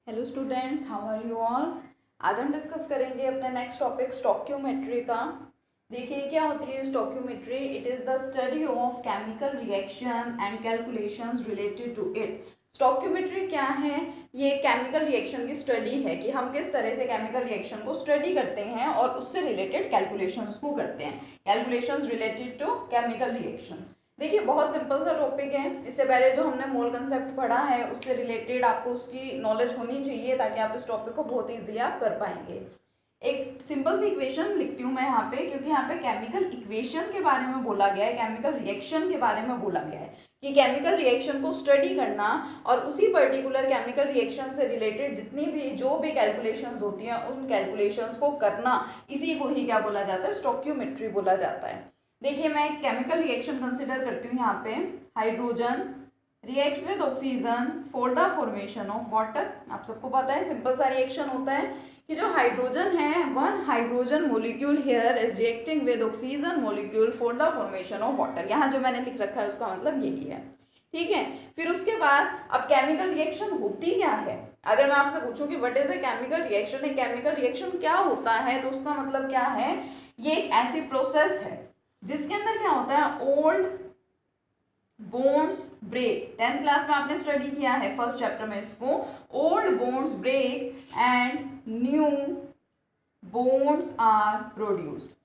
Hello students, how are you all. आज हम discuss करेंगे अपना नेक्स्ट टॉपिक स्टोक्योमेट्री का। देखिए क्या होती है stoichiometry. It is the study of chemical reaction and calculations related to it. Stoichiometry क्या है? ये केमिकल रिएक्शन की स्टडी है कि हम किस तरह से केमिकल रिएक्शन को स्टडी करते हैं और उससे रिलेटेड कैलकुलेशंस को करते हैं। Calculations related to chemical reactions. देखिए बहुत सिंपल सा टॉपिक है। इससे पहले जो हमने मोल कंसेप्ट पढ़ा है उससे रिलेटेड आपको उसकी नॉलेज होनी चाहिए ताकि आप इस टॉपिक को बहुत ईजी आप कर पाएंगे। एक सिंपल सी इक्वेशन लिखती हूँ मैं यहाँ पे, क्योंकि यहाँ पे केमिकल इक्वेशन के बारे में बोला गया है, केमिकल रिएक्शन के बारे में बोला गया है कि केमिकल रिएक्शन को स्टडी करना और उसी पर्टिकुलर केमिकल रिएक्शन से रिलेटेड जितनी भी जो भी कैलकुलेशंस होती हैं उन कैलकुलेशंस को करना, इसी को ही क्या बोला जाता है? स्टोक्योमेट्री बोला जाता है। देखिए मैं एक केमिकल रिएक्शन कंसिडर करती हूँ यहाँ पे। Hydrogen reacts with oxygen for the formation of water. आप सबको पता है सिंपल सा रिएक्शन होता है कि जो हाइड्रोजन है, one hydrogen molecule here is reacting with oxygen molecule for the formation of water. यहाँ जो मैंने लिख रखा है उसका मतलब यही है, ठीक है। फिर उसके बाद अब केमिकल रिएक्शन होती क्या है? अगर मैं आपसे पूछूं कि what is a chemical reaction, एक केमिकल रिएक्शन क्या होता है, तो उसका मतलब क्या है? ये एक ऐसी प्रोसेस है जिसके अंदर क्या होता है? Old bonds break. 10th class में आपने स्टडी किया है फर्स्ट चैप्टर में इसको। Old bonds break and new bonds are produced.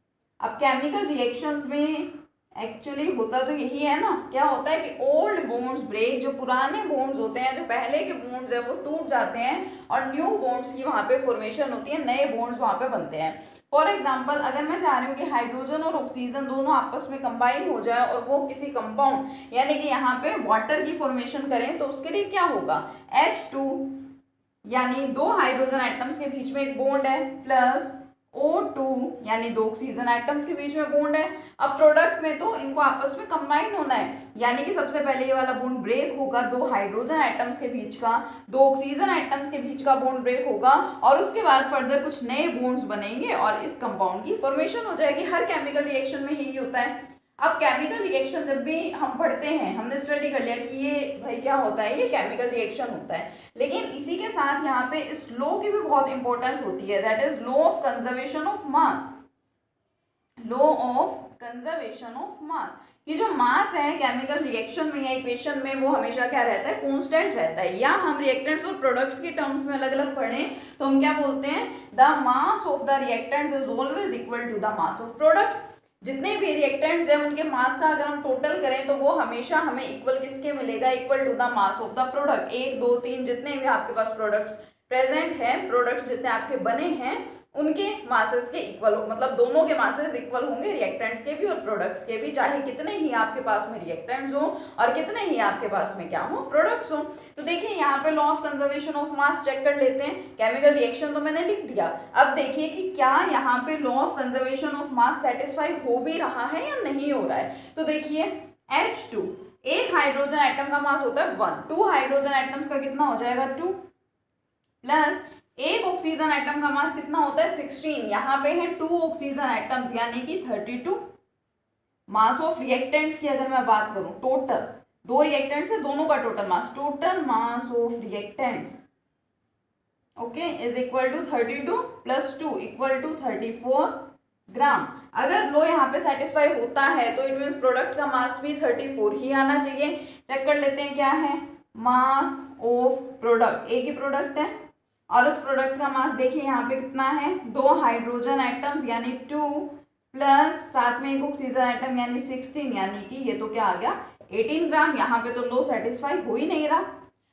अब केमिकल रिएक्शंस में एक्चुअली होता तो यही है ना। क्या होता है कि ओल्ड बॉन्ड्स ब्रेक, जो पुराने बॉन्ड्स होते हैं, जो पहले के बॉन्ड्स हैं वो टूट जाते हैं और न्यू बॉन्ड्स की वहाँ पे फॉर्मेशन होती है, नए बॉन्ड्स वहाँ पे बनते हैं। फॉर एग्जाम्पल अगर मैं चाह रही हूँ कि हाइड्रोजन और ऑक्सीजन दोनों आपस में कंबाइन हो जाए और वो किसी कंपाउंड यानी कि यहाँ पे वाटर की फॉर्मेशन करें, तो उसके लिए क्या होगा? H2 यानी दो हाइड्रोजन एटम्स के बीच में एक बॉन्ड है, प्लस O2 यानी दो ऑक्सीजन एटम्स के बीच में बॉन्ड है। अब प्रोडक्ट में तो इनको आपस में कंबाइन होना है, यानी कि सबसे पहले ये वाला बॉन्ड ब्रेक होगा, दो हाइड्रोजन एटम्स के बीच का, दो ऑक्सीजन एटम्स के बीच का बॉन्ड ब्रेक होगा और उसके बाद फर्दर कुछ नए बॉन्ड्स बनेंगे और इस कंपाउंड की फॉर्मेशन हो जाएगी। हर केमिकल रिएक्शन में यही होता है। अब केमिकल रिएक्शन जब भी हम पढ़ते हैं, हमने स्टडी कर लिया कि ये भाई क्या होता है, ये केमिकल रिएक्शन होता है, लेकिन इसी के साथ यहाँ पे इस लॉ की भी बहुत इंपॉर्टेंस होती है, that is law of conservation of mass. Law of conservation of मास। ये जो मास है केमिकल रिएक्शन में या इक्वेशन में, वो हमेशा क्या रहता है? कांस्टेंट रहता है। या हम रिएक्टेंट्स और प्रोडक्ट्स के टर्म्स में अलग अलग पढ़ें तो हम क्या बोलते हैं? The mass of the reactants is always equal to the mass of products. जितने भी रिएक्टेंट्स हैं उनके मास का अगर हम टोटल करें तो वो हमेशा हमें इक्वल किसके मिलेगा? Equal to the mass of the product. 1 2 3 जितने भी आपके पास प्रोडक्ट्स प्रेजेंट हैं, प्रोडक्ट्स जितने आपके बने हैं, उनके मासेस के इक्वल हो, मतलब दोनों के मासेस इक्वल होंगे, रिएक्टेंट्स के भी और प्रोडक्ट्स के भी, चाहे कितने ही आपके पास में रिएक्टेंट्स हो और कितने ही आपके पास में क्या हो? प्रोडक्ट्स हो। तो देखिए यहाँ पे law of conservation of mass check कर लेते हैं। केमिकल रिएक्शन तो मैंने लिख दिया, अब देखिए कि क्या यहाँ पे law of conservation of mass satisfy हो भी रहा है या नहीं हो रहा है। तो देखिए H2, एक हाइड्रोजन एटम का मास होता है 1, 2 हाइड्रोजन एटम्स का कितना हो जाएगा? 2, प्लस एक ऑक्सीजन एटम का मास कितना होता है? 16। यहाँ पे है 2 ऑक्सीजन एटम्स यानी कि 32। मास ऑफ रिएक्टेंट्स की अगर मैं बात करूं, टोटल दो रिएक्टेंट्स है, दोनों का total mass, total mass of reactants okay is equal to 32 plus 2 equal to 34 gram. अगर लो यहाँ पे सेटिस्फाई होता है तो इट मीन्स प्रोडक्ट का मास भी 34 ही आना चाहिए। चेक कर लेते हैं क्या है मास ऑफ प्रोडक्ट। एक ही प्रोडक्ट है और उस प्रोडक्ट का मास देखिए यहाँ पे कितना है? 2 हाइड्रोजन एटम्स यानी 2 प्लस साथ में एक ऑक्सीजन एटम यानी 16, यानी कि ये तो क्या आ गया? 18 ग्राम। यहाँ पे तो लो सेटिस्फाई हो ही नहीं रहा।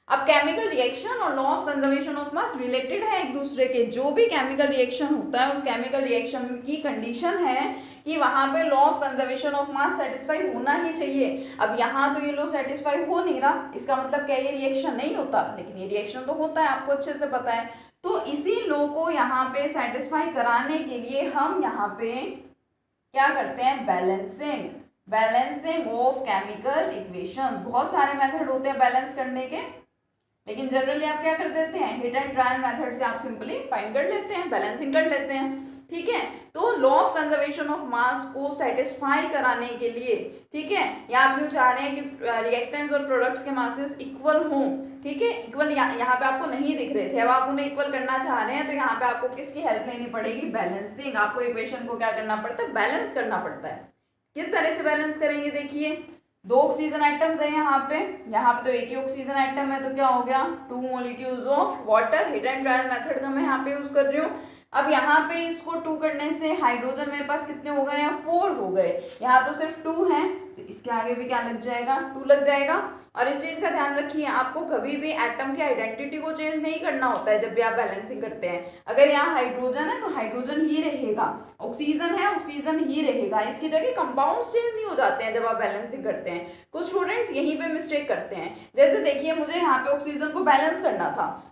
अब केमिकल रिएक्शन और law of conservation of mass related है एक दूसरे के। जो भी केमिकल रिएक्शन होता है उस केमिकल रिएक्शन की कंडीशन है कि वहां पे law of conservation of mass satisfy होना ही चाहिए। अब यहाँ तो ये लॉ सेटिस्फाई हो नहीं रहा, इसका मतलब क्या? ये रिएक्शन नहीं होता, लेकिन ये रिएक्शन तो होता है, आपको अच्छे से पता है। तो इसी लॉ को यहाँ पे सेटिस्फाई कराने के लिए हम यहाँ पे क्या करते हैं? Balancing. Balancing of chemical equations. बहुत सारे मेथड होते हैं बैलेंस करने के, लेकिन जनरली आप क्या कर देते हैं? हिट एंड ट्रायल मेथड से आप सिंपली फाइंड कर लेते हैं, बैलेंसिंग कर लेते हैं, ठीक है। तो लॉ ऑफ कंजर्वेशन ऑफ मास को सेटिस्फाई कराने के लिए, ठीक है, या आप यूँ चाह रहे हैं कि रिएक्टेंट्स और प्रोडक्ट्स के मासेस इक्वल हों, ठीक है। इक्वल यहाँ पे आपको नहीं दिख रहे थे, अब आप उन्हें इक्वल करना चाह रहे हैं तो यहाँ पे आपको किसकी हेल्प लेनी पड़ेगी, बैलेंसिंग। आपको इक्वेशन को क्या करना पड़ता है, बैलेंस करना पड़ता है। किस तरह से बैलेंस करेंगे, देखिए 2 ऑक्सीजन एटम्स है यहाँ पे तो एक ही ऑक्सीजन एटम है, तो क्या हो गया 2 molecules of water. Hit and trial method का मैं यहाँ पे यूज कर रही हूँ। अब यहाँ पे इसको 2 करने से हाइड्रोजन मेरे पास कितने हो गए, यहाँ 4 हो गए, यहाँ तो सिर्फ 2 हैं, तो इसके आगे भी क्या लग जाएगा, 2 लग जाएगा। और इस चीज का ध्यान रखिए, आपको कभी भी एटम की आइडेंटिटी को चेंज नहीं करना होता है जब भी आप बैलेंसिंग करते हैं। अगर यहाँ हाइड्रोजन है तो हाइड्रोजन ही रहेगा, ऑक्सीजन है ऑक्सीजन ही रहेगा, इसकी जगह कंपाउंड्स चेंज नहीं हो जाते हैं जब आप बैलेंसिंग करते हैं। कुछ स्टूडेंट्स यहीं पे मिस्टेक करते हैं। जैसे देखिए मुझे यहाँ पे ऑक्सीजन को बैलेंस करना था,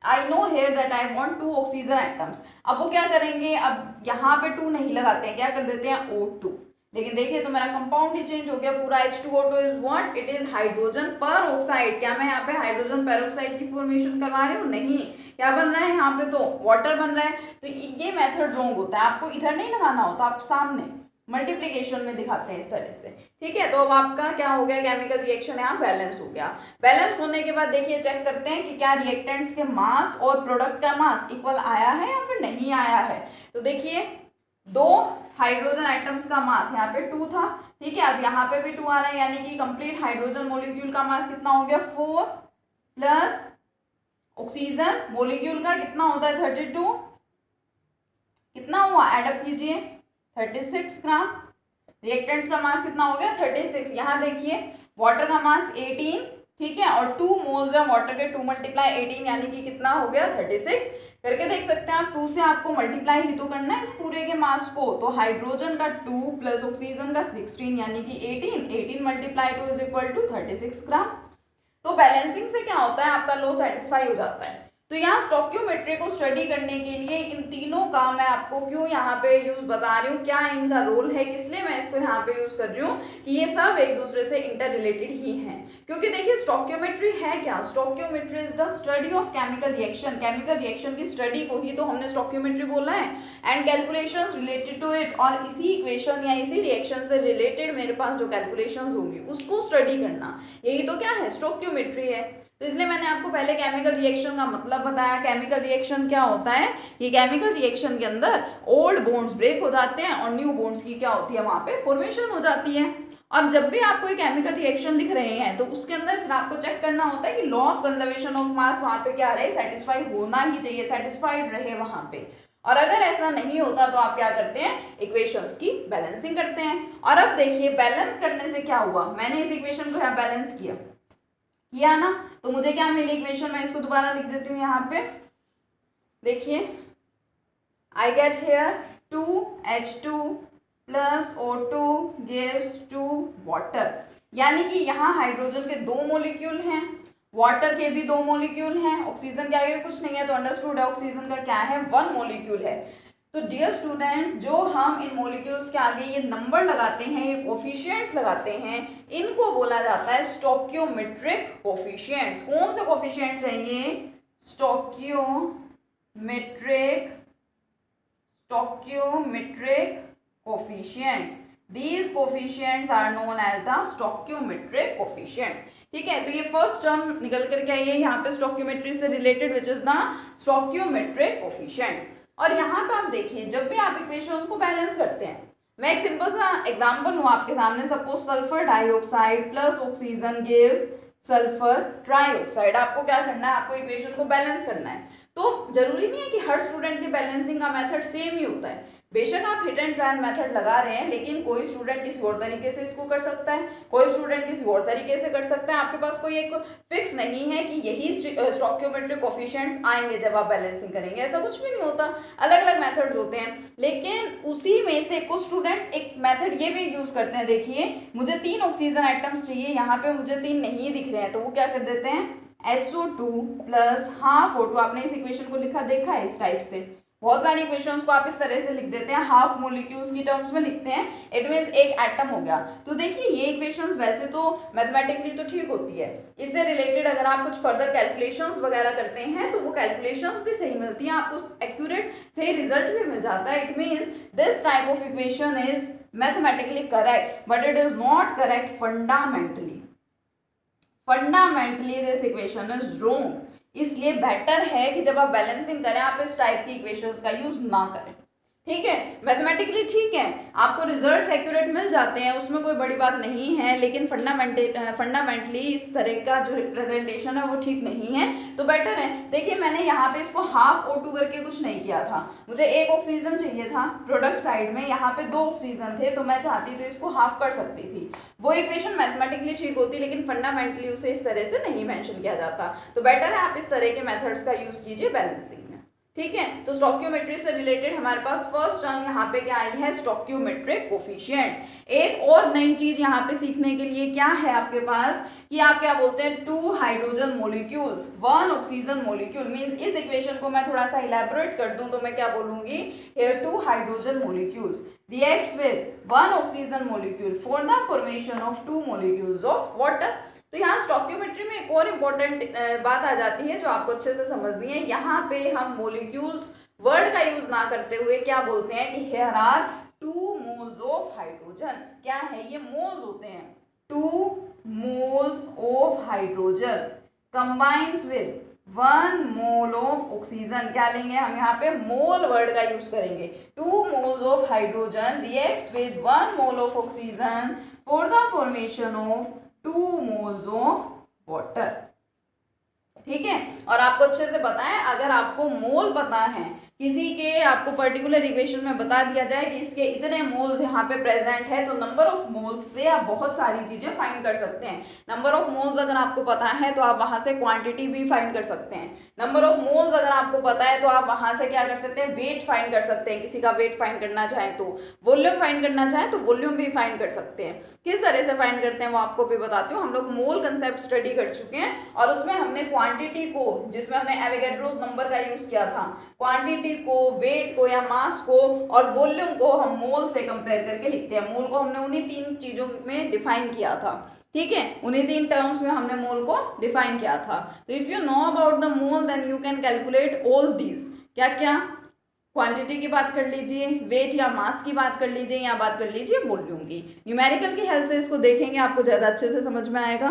I know here that I want 2 oxygen atoms. अब वो क्या करेंगे, अब यहाँ पे 2 नहीं लगाते हैं, क्या कर देते हैं O2। लेकिन देखिए तो मेरा कंपाउंड ही चेंज हो गया पूरा। H2O2 is what, it is hydrogen पर ऑक्साइड। क्या मैं यहाँ पे हाइड्रोजन पेरोक्साइड की फॉर्मेशन करवा रही हूँ, नहीं। क्या बन रहा है यहाँ पे, तो वाटर बन रहा है। तो ये मेथड रॉन्ग होता है, आपको इधर नहीं लगाना होता, आप सामने मल्टीप्लीकेशन में दिखाते हैं इस तरह से, ठीक है। तो अब आपका क्या हो गया, केमिकल रिएक्शन यहाँ बैलेंस हो गया। बैलेंस होने के बाद देखिए चेक करते हैं कि क्या रिएक्टेंट्स के मास और प्रोडक्ट का मास इक्वल आया है या फिर नहीं आया है। तो देखिए 2 हाइड्रोजन आइटम्स का मास यहाँ पे 2 था, ठीक है। अब यहाँ पे भी 2 आ रहा है, यानी कि कंप्लीट हाइड्रोजन मोलिक्यूल का मास कितना हो गया 4 प्लस ऑक्सीजन मोलिक्यूल का कितना होता है 32, कितना हुआ, एडअप कीजिए 36 ग्राम। रिएक्टेंट्स का मास कितना हो गया 36। यहाँ देखिए वाटर का मास 18, ठीक है, और 2 मोल्स ऑफ वाटर के 2 × 18 यानी कि कितना हो गया 36। करके देख सकते हैं आप, 2 से आपको मल्टीप्लाई ही तो करना है इस पूरे के मास को। तो हाइड्रोजन का 2 प्लस ऑक्सीजन का 16 यानी कि 18 × 2 इज इक्वल टू 36 ग्राम। तो बैलेंसिंग से क्या होता है, आपका लो सेटिस्फाई हो जाता है। तो यहाँ स्टोइकियोमेट्री को स्टडी करने के लिए इन तीनों का मैं आपको क्यों यहाँ पे यूज बता रही हूँ, क्या इनका रोल है, किस लिए मैं इसको यहाँ पे यूज कर रही हूँ, कि ये सब एक दूसरे से इंटर रिलेटेड ही हैं। क्योंकि देखिए स्टोइकियोमेट्री है क्या, stoichiometry is the study of chemical reaction. Chemical reaction की स्टडी को ही तो हमने स्टोइकियोमेट्री बोला है, and calculations related to it. और इसी इक्वेशन या इसी रिएक्शन से रिलेटेड मेरे पास जो कैलकुलेशंस होंगी उसको स्टडी करना, यही तो क्या है, स्टोइकियोमेट्री है। तो इसलिए मैंने आपको पहले केमिकल रिएक्शन का मतलब बताया। केमिकल रिएक्शन क्या होता है, ये केमिकल रिएक्शन के अंदर ओल्ड बॉन्ड्स ब्रेक हो जाते हैं और न्यू बॉन्ड्स की क्या होती है, वहां पे फॉर्मेशन हो जाती है। और जब भी आप कोई केमिकल रिएक्शन लिख रहे हैं तो उसके अंदर फिर आपको चेक करना होता है कि लॉ ऑफ कंजर्वेशन ऑफ मास वहां पे क्या रहे, सेटिस्फाई होना ही चाहिए, सेटिस्फाइड रहे वहां पे। और अगर ऐसा नहीं होता तो आप क्या करते हैं, इक्वेशंस की बैलेंसिंग करते हैं। और अब देखिए बैलेंस करने से क्या हुआ, मैंने इस इक्वेशन को यहाँ बैलेंस किया ना, तो मुझे क्या मिली इक्वेशन, मैं इसको दोबारा लिख देती हूँ यहाँ पे। देखिए I get here 2H2 plus O2 gives 2 water. यानी कि यहाँ हाइड्रोजन के 2 मॉलिक्यूल हैं, वाटर के भी 2 मॉलिक्यूल हैं, ऑक्सीजन के आगे कुछ नहीं है, तो अंडरस्टूड है ऑक्सीजन का क्या है 1 मॉलिक्यूल है। तो डियर स्टूडेंट्स, जो हम इन मॉलिक्यूल्स के आगे ये नंबर लगाते हैं, ये कोफिशिएंट्स लगाते हैं, इनको बोला जाता है स्टोइकियोमेट्रिक कोफिशिएंट्स। कौन से कोफिशिएंट्स हैं ये, stoichiometric coefficients. These coefficients are known as the stoichiometric coefficients। ठीक है, तो ये फर्स्ट टर्म निकल करके आई है यहाँ पे स्टोइकियोमेट्री से related, which is the stoichiometric coefficients. और यहाँ पे आप देखिए जब भी आप इक्वेशंस को बैलेंस करते हैं, मैं एक सिंपल सा एग्जांपल लूँ आपके सामने। Suppose sulphur dioxide plus oxygen gives sulphur trioxide. आपको क्या करना है, आपको इक्वेशन को बैलेंस करना है। तो जरूरी नहीं है कि हर स्टूडेंट की बैलेंसिंग का मेथड सेम ही होता है। बेशक आप हिट एंड ट्रायल मेथड लगा रहे हैं, लेकिन कोई स्टूडेंट किसी और तरीके से इसको कर सकता है, कोई स्टूडेंट किसी और तरीके से कर सकता है। आपके पास कोई एक फिक्स नहीं है कि यही स्टोइकियोमेट्रिक कोफिशिएंट्स आएंगे जब आप बैलेंसिंग करेंगे, ऐसा कुछ भी नहीं होता। अलग अलग मेथड्स होते हैं, लेकिन उसी में से कुछ स्टूडेंट्स एक मेथड ये भी यूज करते हैं। देखिए मुझे 3 ऑक्सीजन आइटम्स चाहिए, यहाँ पे मुझे 3 नहीं दिख रहे हैं, तो वो क्या कर देते हैं SO2 प्लस हाफ O2। आपने इस इक्वेशन को लिखा देखा है इस टाइप से, बहुत सारी इक्वेशंस को आप इस तरह से लिख देते हैं, हाफ मॉलिक्यूल्स की टर्म्स में लिखते हैं, इट मींस एक एटम हो गया। तो देखिए ये इक्वेशंस वैसे तो मैथमेटिकली तो ठीक होती है, इससे रिलेटेड अगर आप कुछ फर्दर कैलकुलेशंस वगैरह करते हैं तो वो कैलकुलेशंस भी सही मिलती हैं, आपको एक्यूरेट सही रिजल्ट भी मिल जाता है। It means this type of equation is mathematically correct but it is not correct fundamentally. Fundamentally this equation is wrong, इसलिए बेटर है कि जब आप बैलेंसिंग करें आप इस टाइप की इक्वेशंस का यूज ना करें। ठीक है, मैथमेटिकली ठीक है, आपको रिजल्ट्स एक्यूरेट मिल जाते हैं, उसमें कोई बड़ी बात नहीं है, लेकिन फंडामेंटली इस तरह का जो रिप्रेजेंटेशन है वो ठीक नहीं है, तो बेटर है। देखिए मैंने यहाँ पे इसको हाफ O2 करके कुछ नहीं किया था, मुझे एक ऑक्सीजन चाहिए था प्रोडक्ट साइड में, यहाँ पे 2 ऑक्सीजन थे, तो मैं चाहती तो इसको हाफ कर सकती थी, वो इक्वेशन मैथमेटिकली ठीक होती, लेकिन फंडामेंटली उसे इस तरह से नहीं मेंशन किया जाता, तो बेटर है आप इस तरह के मेथड्स का यूज कीजिए बैलेंसिंग में। ठीक है, तो स्टोक्योमेट्री से रिलेटेड हमारे पास फर्स्ट टर्म यहाँ पे क्या आई है, स्टोक्योमेट्रिक कोफिशिएंट्स। एक और नई चीज यहाँ पे सीखने के लिए क्या है आपके पास कि आप क्या बोलते हैं 2 hydrogen molecules 1 oxygen molecule, means इस इक्वेशन को मैं थोड़ा सा इलैबोरेट कर दूं तो मैं क्या बोलूंगी, here 2 hydrogen molecules reacts with 1 oxygen molecule for the formation of 2 molecules of water. तो यहाँ स्टोक्योमेट्री में एक और इम्पोर्टेंट बात आ जाती है जो आपको अच्छे से समझनी है, यहाँ पे हम मोलिक्यूल्स वर्ड का यूज ना करते हुए क्या बोलते हैं कि here are 2 moles of hydrogen. क्या है ये, मोल्स होते हैं, 2 moles of hydrogen combines with 1 mole of oxygen. क्या लेंगे हम यहाँ पे, मोल वर्ड का यूज करेंगे, 2 moles of hydrogen reacts with 1 mole of oxygen for the formation of 2 moles of water. ठीक है, और आपको अच्छे से पता है, अगर आपको मोल पता है किसी के, आपको पर्टिकुलर इक्वेशन में बता दिया जाए कि इसके इतने मोल्स यहाँ पे प्रेजेंट है, तो नंबर ऑफ मोल्स से आप बहुत सारी चीजें फाइंड कर सकते हैं। नंबर ऑफ मोल्स अगर आपको पता है तो आप वहां से क्वांटिटी भी फाइंड कर सकते हैं। नंबर ऑफ मोल्स अगर आपको पता है तो आप वहां से क्या कर सकते हैं, वेट फाइंड कर सकते हैं, किसी का वेट फाइंड करना चाहें तो, वॉल्यूम फाइंड करना चाहें तो वॉल्यूम भी फाइंड कर सकते हैं। किस तरह से फाइंड करते हैं वो आपको भी बताती हूँ। हम लोग मोल कंसेप्ट स्टडी कर चुके हैं और उसमें हमने क्वांटिटी को, जिसमें हमने एवोगैड्रोस नंबर का यूज किया था, क्वांटिटी को, वेट को या मास को और वॉल्यूम को हम मोल से कंपेयर करके लिखते हैं। मोल को हमने उन्हीं 3 चीजों में डिफाइन किया था। ठीक है, उन्हीं 3 टर्म्स में हमने मोल को डिफाइन किया था। तो if you know about the mole then you can calculate all these. क्या क्या, क्वांटिटी की बात कर लीजिए, वेट या मास की बात कर लीजिए, या बात कर लीजिए वॉल्यूम की। न्यूमेरिकल की हेल्प से इसको देखेंगे, आपको ज़्यादा अच्छे से समझ में आएगा।